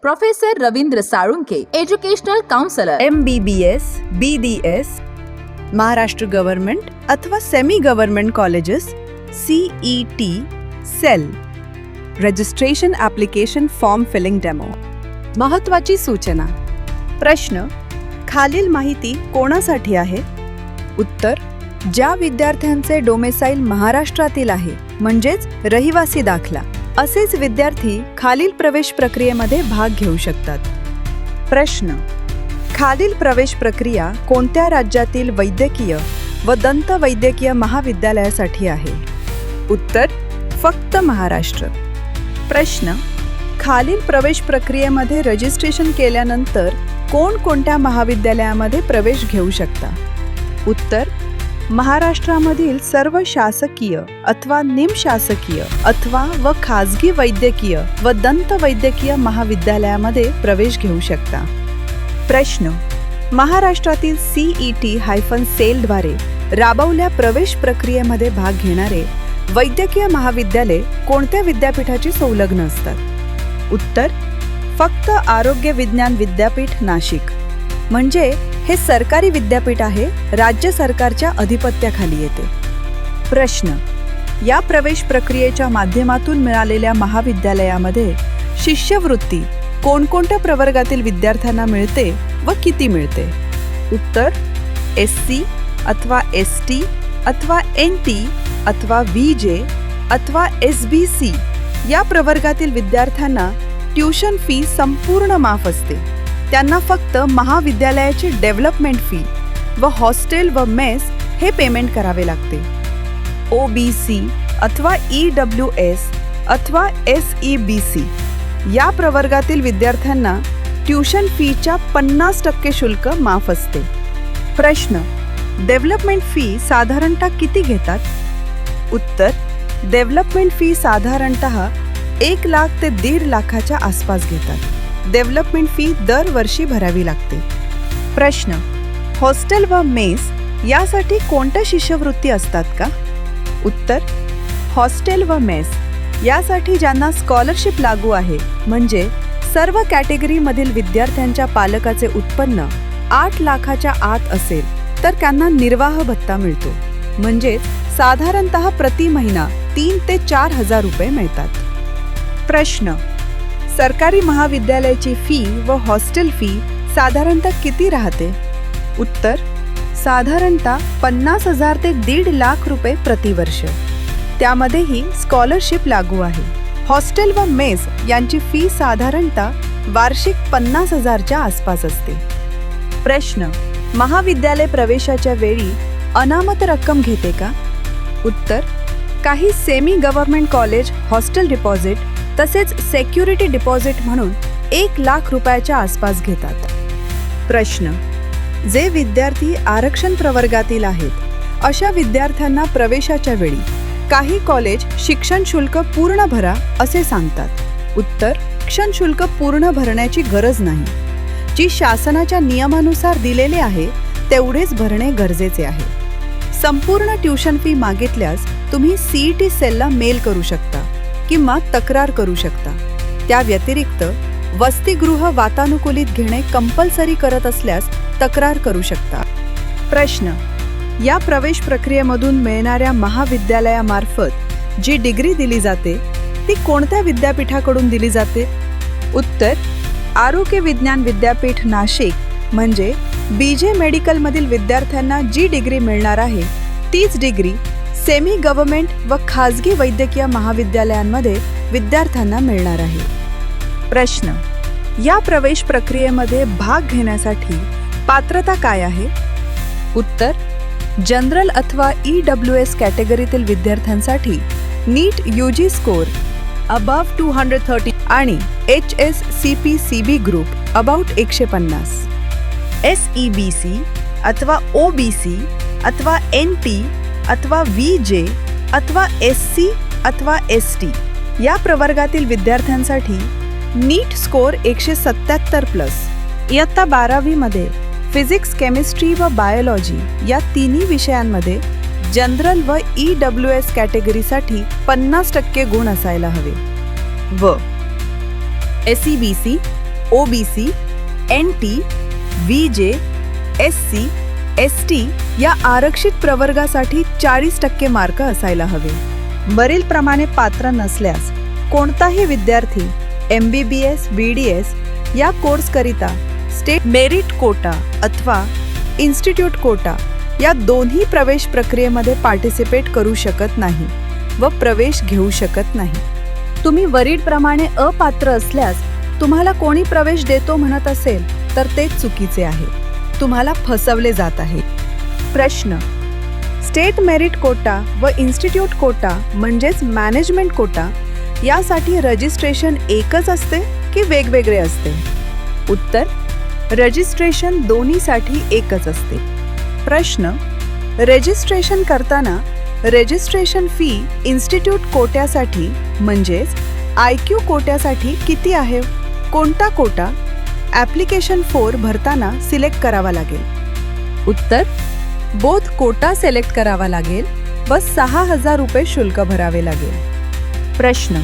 Professor Ravindra Salunke, educational counsellor, MBBS, BDS, Maharashtra government अथवा semi government colleges, CET, cell. Registration application form filling demo. महत्त्वाची सूचना. प्रश्न: खालील माहिती कोणासाठी आहे? उत्तर: ज्या विद्यार्थ्यांचे डोमेसाईल महाराष्ट्रातील आहे, म्हणजेच रहिवासी दाखला, असेच विद्यार्थी खालील प्रवेश प्रक्रियेमध्ये भाग घेऊ शकतात. प्रश्न: खालील प्रवेश प्रक्रिया कोणत्या राज्यातील वैद्यकीय व दंत वैद्यकीय महाविद्यालयासाठी आहे? उत्तर: फक्त महाराष्ट्र. प्रश्न: खालील प्रवेश प्रक्रियेमध्ये रजिस्ट्रेशन केल्यानंतर कोणकोणत्या महाविद्यालयामध्ये प्रवेश घेऊ शकता? उत्तर: महाराष्ट्रामधील सर्व शासकीय अथवा निमशासकीय अथवा व खाजगी वैद्यकीय व दंत वैद्यकीय महाविद्यालयामध्ये प्रवेश घेऊ शकता. प्रश्न: महाराष्ट्रातील CET-सेल द्वारे राबवल्या प्रवेश प्रक्रियेमध्ये भाग घेणारे वैद्यकीय महाविद्यालय कोणत्या विद्यापीठाची संलग्न असतात? उत्तर: फक्त आरोग्य विज्ञान विद्यापीठ, नाशिक. म्हणजे हे सरकारी विद्यापीठ आहे, राज्य सरकारच्या अधिपत्याखाली येते. प्रश्न: या प्रवेश प्रक्रियेच्या माध्यमातून मिळालेल्या महाविद्यालयामध्ये शिष्यवृत्ती कोणकोणत्या प्रवर्गातील विद्यार्थ्यांना मिळते व किती मिळते? उत्तर: SC अथवा ST अथवा NT अथवा VJ अथवा SBC या प्रवर्गातील विद्यार्थ्यांना ट्युशन फी संपूर्ण माफ असते. त्यांना फक्त महाविद्यालयाची डेव्हलपमेंट फी व हॉस्टेल व मेस हे पेमेंट करावे लागते. OBC अथवा EWS अथवा SEBC या प्रवर्गातील विद्यार्थ्यांना ट्युशन फीच्या 50% शुल्क माफ असते. प्रश्न: डेव्हलपमेंट फी साधारणतः किती घेतात? उत्तर: डेव्हलपमेंट फी साधारणतः 1 लाख ते 1.5 लाखाच्या आसपास घेतात. डेव्हलपमेंट फी दरवर्षी भरावी लागते. प्रश्न: हॉस्टेल व मेस यासाठी कोणत्या शिष्यवृत्ती असतात का? उत्तर: हॉस्टेल व मेस यासाठी ज्यांना स्कॉलरशिप लागू आहे, म्हणजे सर्व कॅटेगरीमधील विद्यार्थ्यांच्या पालकाचे उत्पन्न 8 लाखाच्या आत असेल तर त्यांना निर्वाह भत्ता मिळतो. म्हणजेच साधारणतः प्रति महिना 3 ते 4 हजार रुपये मिळतात. प्रश्न: सरकारी महाविद्यालयाची फी व हॉस्टेल फी साधारणतः किती राहते? उत्तर: साधारणतः 50,000 ते 1.5 लाख रुपये प्रतिवर्ष. त्यामध्येही स्कॉलरशिप लागू आहे. हॉस्टेल व मेस यांची फी साधारणतः वार्षिक 50,000च्या आसपास असते. प्रश्न: महाविद्यालय प्रवेशाच्या वेळी अनामत रक्कम घेते का? उत्तर: काही semi government college hostel deposit तसेच सेक्युरिटी डिपॉझिट म्हणून 1 लाख रुपयाच्या आसपास घेतात. प्रश्न: जे विद्यार्थी आरक्षण प्रवर्गातील आहेत अशा विद्यार्थ्यांना प्रवेशाच्या वेळी काही कॉलेज शिक्षण शुल्क पूर्ण भरा असे सांगतात. उत्तर: शिक्षण शुल्क पूर्ण भरण्याची गरज नाही. जी शासनाच्या नियमानुसार दिलेले आहे तेवढेच भरणे गरजेचे आहे. संपूर्ण ट्युशन फी मागितल्यास तुम्ही CET सेलला मेल करू शकता किंवा तक्रार करू शकता. त्या व्यतिरिक्त वसतिगृह वातानुकूलित घेणे कंपल्सरी करत असल्यास तक्रार करू शकता. प्रश्न: या प्रवेश प्रक्रियेमधून मिळणाऱ्या महाविद्यालयामार्फत जी डिग्री दिली जाते ती कोणत्या विद्यापीठाकडून दिली जाते? उत्तर: आरोग्य विज्ञान विद्यापीठ, नाशिक. म्हणजे BJ मेडिकलमधील विद्यार्थ्यांना जी डिग्री मिळणार आहे तीच डिग्री सेमी गव्हर्नमेंट व खाजगी वैद्यकीय महाविद्यालयांमध्ये विद्यार्थ्यांना मिळणार आहे. प्रश्न: या प्रवेश प्रक्रियेमध्ये भाग घेण्यासाठी पात्रता काय आहे? उत्तर: जनरल अथवा EWS कॅटेगरीतील विद्यार्थ्यांसाठी नीट UG स्कोर अबाव 230 आणि HSCP-CB ग्रुप अबाउट 150. SEBC अथवा OBC अथवा NT अथवा VJ अथवा SC अथवा ST या प्रवर्गातील विद्यार्थ्यांसाठी नीट स्कोर 177+. इयत्ता 12वी मध्ये फिजिक्स, केमिस्ट्री व बायोलॉजी या तिन्ही विषयांमध्ये जनरल व EWS कॅटेगरीसाठी 50% गुण असायला हवे व SEBC, OBC, NT, VJ, SC, ST या आरक्षित प्रवर्गासाठी 40% मार्क असायला हवे. वरीलप्रमाणे पात्र नसल्यास कोणताही विद्यार्थी MBBS, BDS या कोर्सकरिता स्टेट मेरिट कोटा अथवा इन्स्टिट्यूट कोटा या दोन्ही प्रवेश प्रक्रियेमध्ये पार्टिसिपेट करू शकत नाही व प्रवेश घेऊ शकत नाही. तुम्ही वरीलप्रमाणे अपात्र असल्यास तुम्हाला कोणी प्रवेश देतो म्हणत असेल तर ते चुकीचे आहे. तुम्हाला फसवले जात आहे. प्रश्न: स्टेट मेरिट कोटा व इन्स्टिट्यूट कोटा म्हणजेच मॅनेजमेंट कोटा यासाठी रजिस्ट्रेशन एकच असते की वेगवेगळे असते? उत्तर: रजिस्ट्रेशन दोन्हीसाठी एकच असते. प्रश्न: रजिस्ट्रेशन करताना रजिस्ट्रेशन फी इन्स्टिट्यूट कोट्यासाठी म्हणजेच IQ कोट्यासाठी किती आहे? कोणता कोटा ॲप्लिकेशन फॉर भरताना सिलेक्ट करावा लागेल? उत्तर: बोथ कोटा सिलेक्ट करावा लागेल व 6,000 रुपये शुल्क भरावे लागेल. प्रश्न: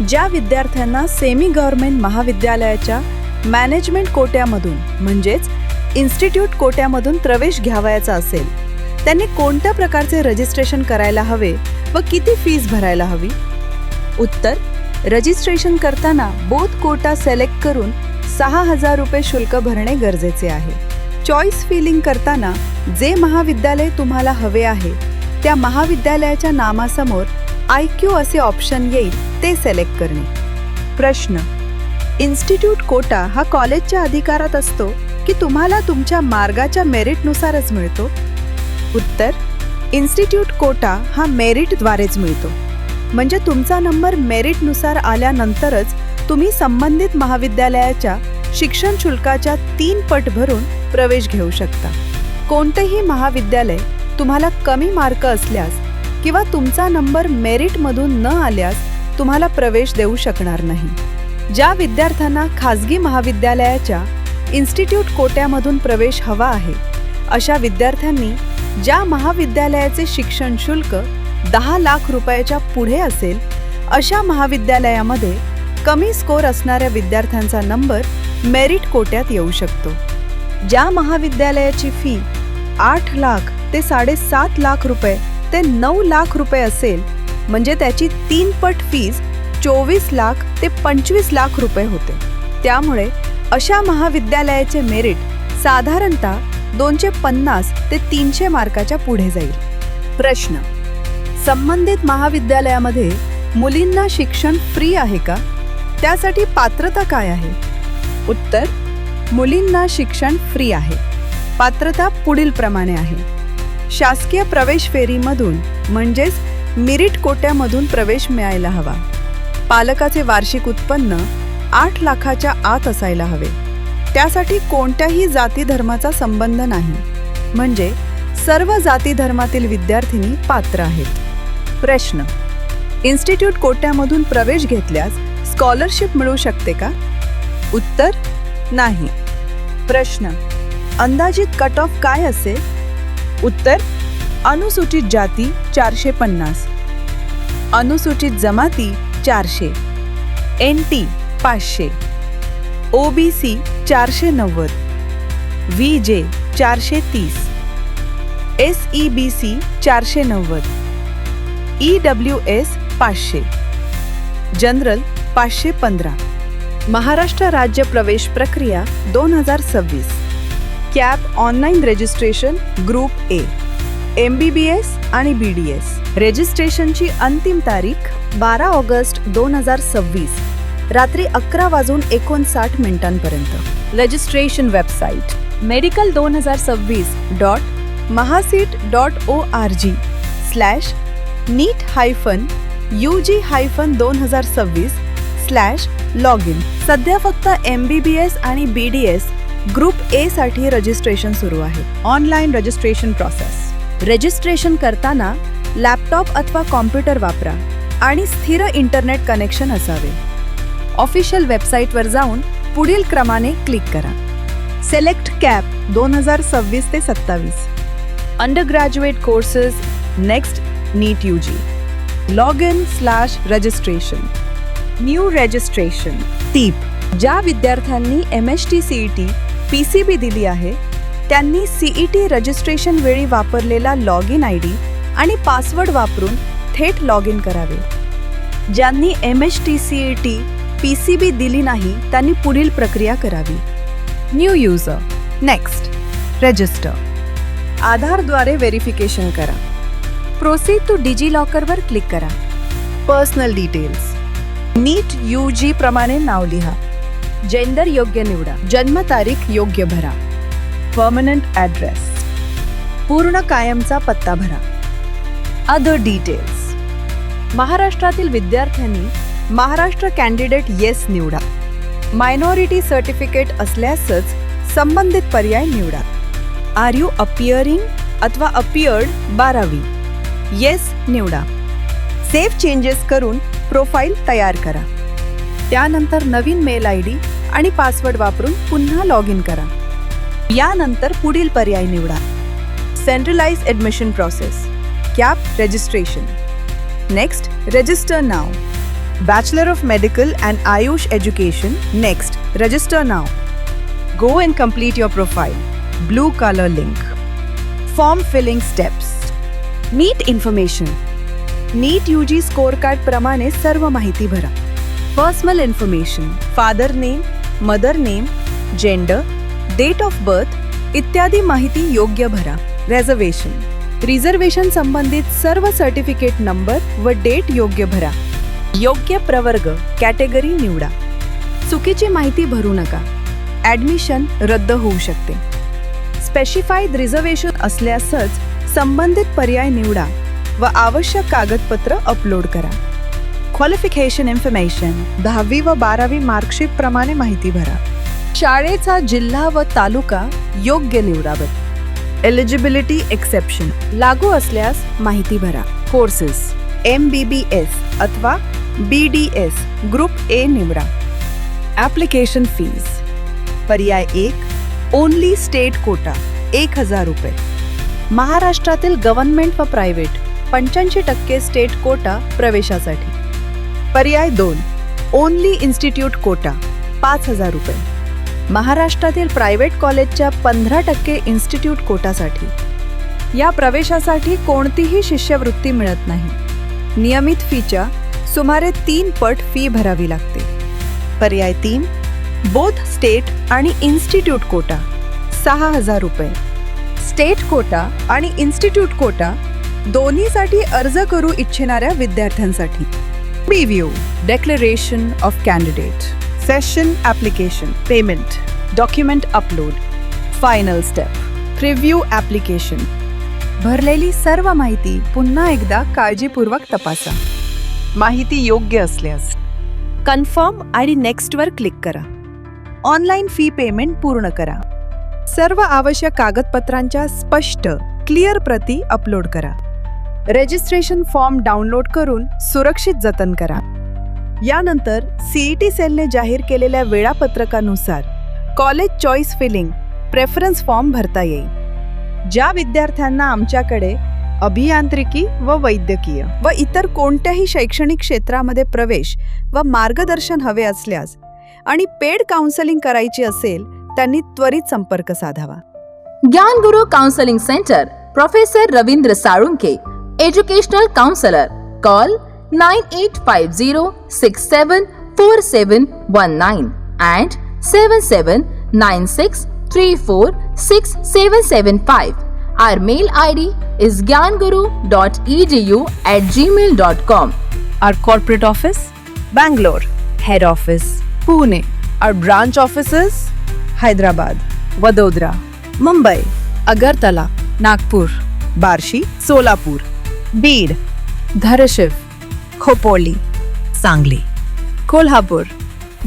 ज्या विद्यार्थ्यांना सेमी गव्हर्नमेंट महाविद्यालयाच्या मॅनेजमेंट कोट्यामधून म्हणजेच इन्स्टिट्यूट कोट्यामधून प्रवेश घ्यावयाचा असेल त्यांनी कोणत्या प्रकारचे रजिस्ट्रेशन करायला हवे व किती फीस भरायला हवी? उत्तर: रजिस्ट्रेशन करताना बोथ कोटा सिलेक्ट करून 6,000 रुपये शुल्क भरणे गरजेचे आहे. चॉईस फिलिंग करताना जे महाविद्यालय तुम्हाला हवे आहे त्या महाविद्यालयाच्या नामासमोर IQ असे ऑप्शन येईल ते सिलेक्ट करणे. प्रश्न: इन्स्टिट्यूट कोटा हा कॉलेजच्या अधिकारात असतो की तुम्हाला तुमच्या मार्गाच्या मेरिटनुसारच मिळतो? उत्तर: इन्स्टिट्यूट कोटा हा मेरिटद्वारेच मिळतो. म्हणजे तुमचा नंबर मेरिटनुसार आल्यानंतरच तुम्ही संबंधित महाविद्यालयाच्या शिक्षण शुल्काच्या 3 पट भरून प्रवेश घेऊ शकता. कोणतेही महाविद्यालय तुम्हाला कमी मार्क असल्यास किंवा तुमचा नंबर मेरिटमधून न आल्यास तुम्हाला प्रवेश देऊ शकणार नाही. ज्या विद्यार्थ्यांना खाजगी महाविद्यालयाच्या इन्स्टिट्यूट कोट्यामधून प्रवेश हवा आहे अशा विद्यार्थ्यांनी ज्या महाविद्यालयाचे शिक्षण शुल्क 10 लाख रुपयाच्या पुढे असेल अशा महाविद्यालयामध्ये कमी स्कोर असणाऱ्या विद्यार्थ्यांचा नंबर मेरिट कोट्यात येऊ शकतो. ज्या महाविद्यालयाची फी 8 लाख ते 7.5 लाख रुपये ते 9 लाख रुपये असेल म्हणजे त्याची 3 पट फीस 24 लाख ते 25 लाख रुपये होते. त्यामुळे अशा महाविद्यालयाचे मेरिट साधारणतः 250 ते 300 मार्काच्या पुढे जाईल. प्रश्न: संबंधित महाविद्यालयामध्ये मुलींना शिक्षण फ्री आहे का? त्यासाठी पात्रता काय आहे? उत्तर: मुलींना शिक्षण फ्री आहे. पात्रता पुढील प्रमाणे आहे. शासकीय प्रवेश फेरीमधून म्हणजेच मेरिट कोट्यामधून प्रवेश मिळायला हवा. पालकाचे वार्षिक उत्पन्न 8 लाखाच्या आत असायला हवे. त्यासाठी कोणत्याही जाती धर्माचा संबंध नाही. म्हणजे सर्व जाती धर्मातील विद्यार्थिनी पात्र आहेत. प्रश्न: इन्स्टिट्यूट कोट्यामधून प्रवेश घेतल्यास स्कॉलरशिप मिळू शकते का? उत्तर: नाही. प्रश्न: अंदाजित कट ऑफ काय असेल? उत्तर: अनुसूचित जाती 450, अनुसूचित जमाती 400, NT 500, OBC 490, VJ 430, SEBC 490, EWS 500, general 515. Maharashtra राज्य प्रवेश प्रक्रिया 2026. Cap online registration group A, MBBS आणि BDS. रजिस्ट्रेशनची अंतिम तारीख 12 ऑगस्ट 2026 रात्री 11:59 रजिस्ट्रेशन वेबसाईट medical2026.mahasi.org/neet-ug-2026/login. सध्या फक्त MBBS आणि BDS ग्रुप A साठी रजिस्ट्रेशन सुरू आहे. Online registration process. रजिस्ट्रेशन करताना लॅपटॉप अथवा कॉम्प्युटर वापरा आणि स्थिर इंटरनेट कनेक्शन असावे. ऑफिशियल वेबसाईटवर जाऊन पुढील क्रमाने क्लिक करा. सिलेक्ट कॅप 2026 ते 27. Undergraduate courses next NEET UG. Log in registration. New registration. टीप: ज्या विद्यार्थ्यांनी MST CET PCB दिली आहे त्यांनी CET रजिस्ट्रेशन वेळी वापरलेला लॉग इन ID आणि पासवर्ड वापरून थेट लॉग इन करावे. ज्यांनी MST CET PCB दिली नाही त्यांनी पुढील प्रक्रिया करावी. New user. Next register. आधारद्वारे व्हेरिफिकेशन करा. प्रोसीड टू डिजिलॉकरवर क्लिक करा. Personal details. नीट UG प्रमाणे नाव लिहा. जेंडर योग्य निवडा. जन्मतारीख योग्य भरा. Permanent address. पूर्ण कायमचा पत्ता भरा. Other details. महाराष्ट्रातील विद्यार्थ्यांनी महाराष्ट्र कॅन्डिडेट येस निवडा. मायनॉरिटी सर्टिफिकेट असल्यासच संबंधित पर्याय निवडा. आर यू अपिअरिंग अथवा अपिअर्ड 12वी. येस निवडा. सेव्ह चेंजेस करून प्रोफाईल तयार करा. त्यानंतर नवीन मेल ID आणि पासवर्ड वापरून पुन्हा लॉग इन करा. यानंतर पुढील पर्याय निवडा. Centralized admission process. CAP registration. Next register नाव. Bachelor of medical and AYUSH education. Next register now. Go and complete your profile. Blue colour link. Form filling steps. NEET information. NEET UG score card प्रमाणे सर्व माहिती भरा. Personal information. Father name, mother name, gender, date of birth इत्यादी माहिती योग्य भरा. Reservation. Reservation संबंधित सर्व सर्टिफिकेट नंबर व डेट योग्य भरा. योग्य प्रवर्ग कॅटेगरी निवडा. चुकीची माहिती भरू नका. ॲडमिशन रद्द होऊ शकते. स्पेसिफाईड रिझर्वेशन असल्यासच संबंधित पर्याय निवडा व आवश्यक कागदपत्र अपलोड करा. Qualification information. 10वी व 12वी मार्कशीट प्रमाणे माहिती भरा. शाळेचा जिल्हा व तालुका योग्य निवडावेत. एलिजिबिलिटी एक्सेप्शन लागू असल्यास माहिती भरा. कोर्सेस. MBBS अथवा BDS ग्रुप A निवडा. Application fees. पर्याय 1 ओनली स्टेट कोटा 1000 रुपये. महाराष्ट्रातील गव्हर्नमेंट व प्रायव्हेट 85% स्टेट कोटा प्रवेशासाठी. पर्याय 2 ओनली इन्स्टिट्यूट कोटा 5000 रुपये. महाराष्ट्रातील प्रायव्हेट कॉलेजच्या 15% इन्स्टिट्यूट कोटासाठी. या प्रवेशासाठी कोणतीही शिष्यवृत्ती मिळत नाही. नियमित फीच्या सुमारे 3 पट फी भरावी लागते. पर्याय 3 बोथ स्टेट आणि इन्स्टिट्यूट कोटा 6000 रुपये. स्टेट कोटा आणि इन्स्टिट्यूट कोटा दोन्हीसाठी अर्ज करू इच्छिणाऱ्या विद्यार्थ्यांसाठी. Preview. Declaration of candidate. Session application. Payment. Document upload. Final step. Preview application. भरलेली सर्व माहिती पुन्हा एकदा काळजीपूर्वक तपासा. माहिती योग्य असल्यास कन्फर्म आणि नेक्स्टवर क्लिक करा. ऑनलाईन फी पेमेंट पूर्ण करा. सर्व आवश्यक कागदपत्रांच्या स्पष्ट क्लिअर प्रती अपलोड करा. रजिस्ट्रेशन फॉर्म डाउनलोड करून सुरक्षित जतन करा. यानंतर CET सेलने जाहीर केलेल्या वेळापत्रकानुसार college choice filling preference form भरता येईल. ज्या विद्यार्थ्यांना आमच्याकडे अभियांत्रिकी व वैद्यकीय व इतर कोणत्याही शैक्षणिक क्षेत्रामध्ये प्रवेश व मार्गदर्शन हवे असल्यास आणि पेड काउन्सेलिंग करायची असेल त्यांनी त्वरित संपर्क साधावा. Gyan Guru counselling centre. Professor Ravindra Salunke. Educational counsellor. Call 9850674719 and 7796346775. Our mail ID is gyanguru.edu@gmail.com. Our corporate office, Bangalore. Head office, Pune. Our branch offices, Hyderabad, Vadodara, Mumbai, Agartala, Nagpur, Barshi, Solapur, Beed, Dharashiv, Khopoli, Sangli, Kolhapur,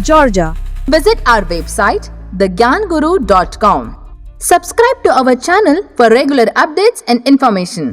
Georgia. Visit our website thegyanguru.com. Subscribe to our channel for regular updates and information.